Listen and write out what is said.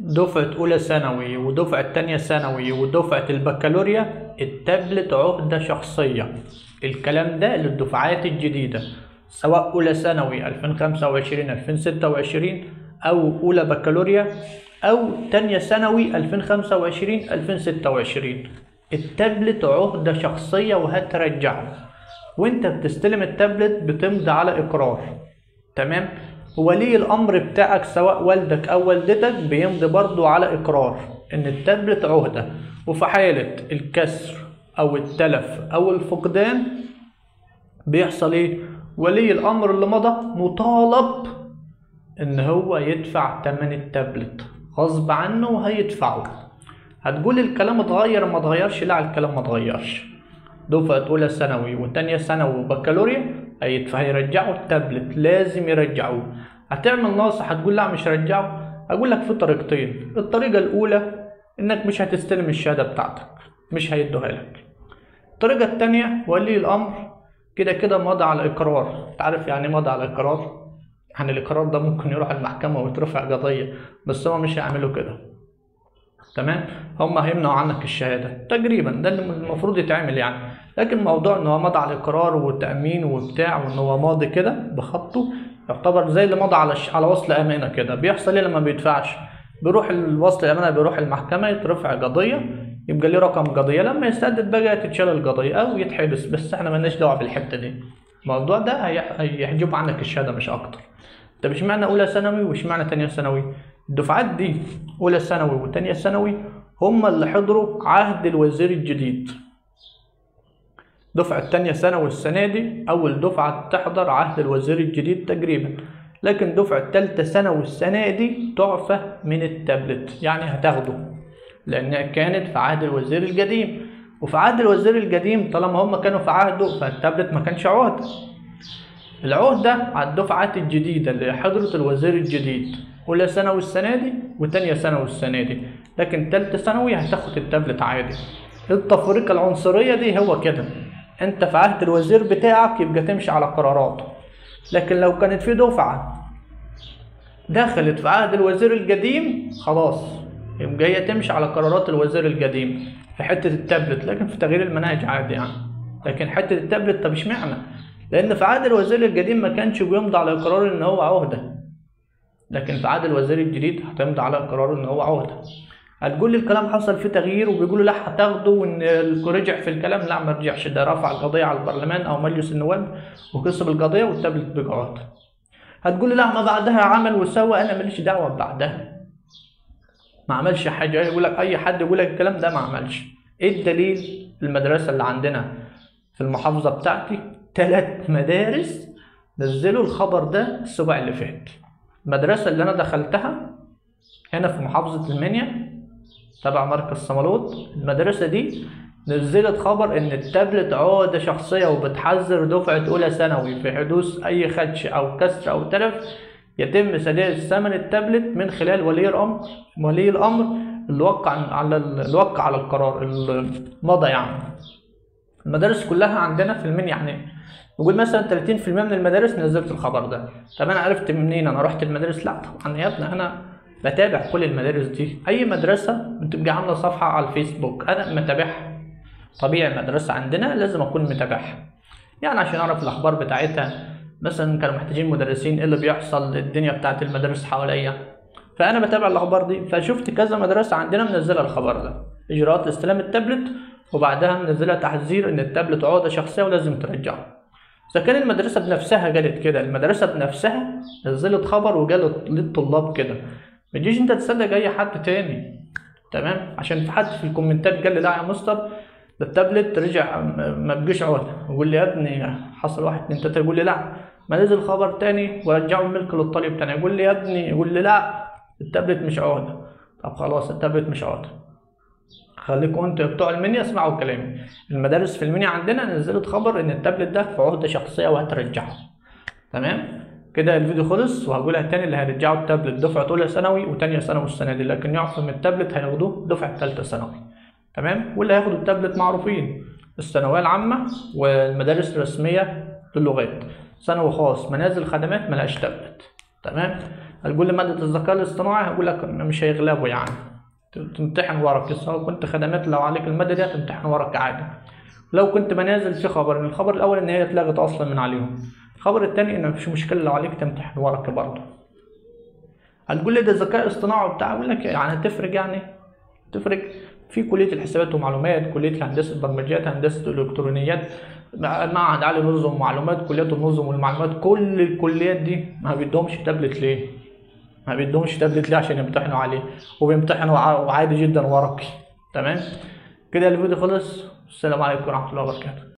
دفعة أولى ثانوي ودفعة تانية ثانوي ودفعة البكالوريا التابلت عهدة شخصية. الكلام ده للدفعات الجديدة سواء أولى ثانوي 2025 2026 أو أولى بكالوريا أو تانية ثانوي 2025 2026. التابلت عهدة شخصية وهترجعه، وانت بتستلم التابلت بتمضي على إقرار. تمام؟ ولي الأمر بتاعك سواء والدك أو والدتك بيمضي برضو على إقرار إن التابلت عهدة، وفي حالة الكسر أو التلف أو الفقدان بيحصل إيه؟ ولي الأمر اللي مضى مطالب إن هو يدفع تمن التابلت غصب عنه وهيدفعه. هتقول الكلام اتغير ما اتغيرش؟ لا، الكلام ما اتغيرش. دفعة أولى ثانوي وتانية ثانوي وبكالوريا هيرجعوا التابلت، لازم يرجعوه. هتعمل ناصح هتقول لا مش هرجعه؟ أقول لك في طريقتين. الطريقة الأولى إنك مش هتستلم الشهادة بتاعتك، مش هيدوها لك. الطريقة التانية ولي الأمر كده كده مضى على إقرار. تعرف يعني مضى على إقرار؟ يعني الإقرار ده ممكن يروح المحكمة ويترفع قضية، بس هما مش هيعملوا كده. تمام؟ هم هيمنعوا عنك الشهاده تقريبا، ده اللي المفروض يتعمل يعني. لكن موضوع ان هو مضى على الاقرار والتامين وبتاع وان هو ماضي كده بخطه يعتبر زي اللي مضى على وصل امانه كده. بيحصل ايه لما بيدفعش؟ بيروح الوصل الامانه، بيروح المحكمه يترفع قضيه، يبقى ليه رقم قضيه، لما يسدد بقى تتشال القضيه او يتحبس. بس احنا مالناش دعوه بالحته دي. الموضوع ده هيحجب عنك الشهاده مش اكتر. طب اشمعنى اولى ثانوي واشمعنى تانية ثانوي؟ الدفعات دي اولى ثانوي وتانية ثانوي هم اللي حضروا عهد الوزير الجديد. دفعة تانية ثانوي السنة دي أول دفعة تحضر عهد الوزير الجديد تقريبا، لكن دفعة تالتة ثانوي السنة دي تعفى من التابلت، يعني هتاخده لأنها كانت في عهد الوزير القديم. وفي عهد الوزير القديم طالما هم كانوا في عهده فالتابلت ما كانش عهدة. العهدة على الدفعات الجديدة اللي حضرت الوزير الجديد أولى ثانوي السنة دي وتانية ثانوي السنة دي، لكن تالتة ثانوي هتاخد التابلت عادي. التفرقة العنصرية دي هو كده، انت في عهد الوزير بتاعك يبقى تمشي على قراراته، لكن لو كانت في دفعة دخلت في عهد الوزير القديم خلاص يبقى هي تمشي على قرارات الوزير القديم في حتة التابلت، لكن في تغيير المناهج عادي يعني. لكن حتة التابلت طب اشمعنى؟ لأن في عهد الوزير القديم ما كانش بيمضي على قرار إن هو عهدة، لكن في عهد الوزير الجديد هتمضي على قرار إن هو عهدة. هتقول لي الكلام حصل فيه تغيير وبيقولوا لا هتاخده وإن رجع في الكلام. لا ما رجعش، ده رفع القضية على البرلمان أو مجلس النواب وكسب القضية والتابلت بقى عهدة. هتقول لي لا ما بعدها عمل وسوى، أنا ماليش دعوة بعدها، ما عملش حاجة. يقول لك أي حد يقول لك الكلام ده ما عملش. إيه الدليل؟ المدرسة اللي عندنا في المحافظة بتاعتي 3 مدارس نزلوا الخبر ده الأسبوع اللي فات. المدرسة اللي أنا دخلتها هنا في محافظة المنيا تبع مركز صمالوط، المدرسة دي نزلت خبر إن التابلت عقدة شخصية وبتحذر دفعة أولى ثانوي في حدوث أي خدش أو كسر أو تلف يتم سداد ثمن التابلت من خلال ولي الأمر اللي وقع على القرار المضى يعني. المدارس كلها عندنا في المنيا يعني نقول مثلا 30% من المدارس نزلت الخبر ده. طب انا عرفت منين؟ انا رحت المدارس؟ لا طبعا يا ابني، انا بتابع كل المدارس دي. اي مدرسه بتبقى عامله صفحه على الفيسبوك انا متابعها، طبيعي المدرسه عندنا لازم اكون متابعها يعني عشان اعرف الاخبار بتاعتها. مثلا كانوا محتاجين مدرسين، ايه اللي بيحصل، الدنيا بتاعت المدارس حواليا، فانا بتابع الاخبار دي. فشفت كذا مدرسه عندنا منزله الخبر ده، اجراءات استلام التابلت، وبعدها منزله تحذير ان التابلت عقده شخصيه ولازم ترجعه. اذا كان المدرسه بنفسها قالت كده، المدرسه بنفسها نزلت خبر وقالت للطلاب كده، ما تجيش انت تصدق اي حد تاني. تمام؟ عشان في حد في الكومنتات قال لي لا يا مستر ده التابلت رجع ما بقيش عقده، يقول لي يا ابني حصل 1 2 3، يقول لي لا ما نزل خبر تاني ورجعوا الملك للطالب تاني، يقول لي يا ابني، يقول لي لا التابلت مش عقده. طب خلاص التابلت مش عقده، خليكم انتوا بتوع المنيا اسمعوا كلامي. المدارس في المنيا عندنا نزلت خبر ان التابلت ده في عهده شخصيه وهترجعه. تمام كده؟ الفيديو خلص، وهقولها تاني. اللي هيرجعوا التابلت دفعه اولى ثانوي وتانية ثانوي السنه دي، لكن يعفوا من التابلت هياخدوه دفعه ثالثه ثانوي. تمام؟ واللي هياخدوا التابلت معروفين، الثانويه العامه والمدارس الرسميه للغات. ثانوي خاص منازل خدمات ملهاش تابلت. تمام؟ هتقول لي مادة الذكاء الاصطناعي، هقول لك مش هيغلبوا يعني، تمتحن ورقي، سواء كنت خدمات لو عليك المادة دي هتمتحن ورقي عادي. لو كنت منازل في خبر، الخبر الأول إن هي اتلغت أصلا من عليهم، الخبر التاني إن مفيش مشكلة لو عليك تمتحن ورقي برضه. هتقول لي ده ذكاء اصطناعي وبتاع، أقول لك يعني هتفرق يعني؟ تفرق في كلية الحسابات ومعلومات، كلية هندسة برمجيات، هندسة الإلكترونيات، معهد عالي نظم ومعلومات، كليات النظم والمعلومات، كل الكليات دي ما بيدهمش تابلت ليه؟ ما بيدهمش تابلت ليه؟ عشان يمتحنوا عليه، وبيمتحنوا عادي جدا ورقي. تمام كده الفيديو خلص. السلام عليكم ورحمة الله وبركاته.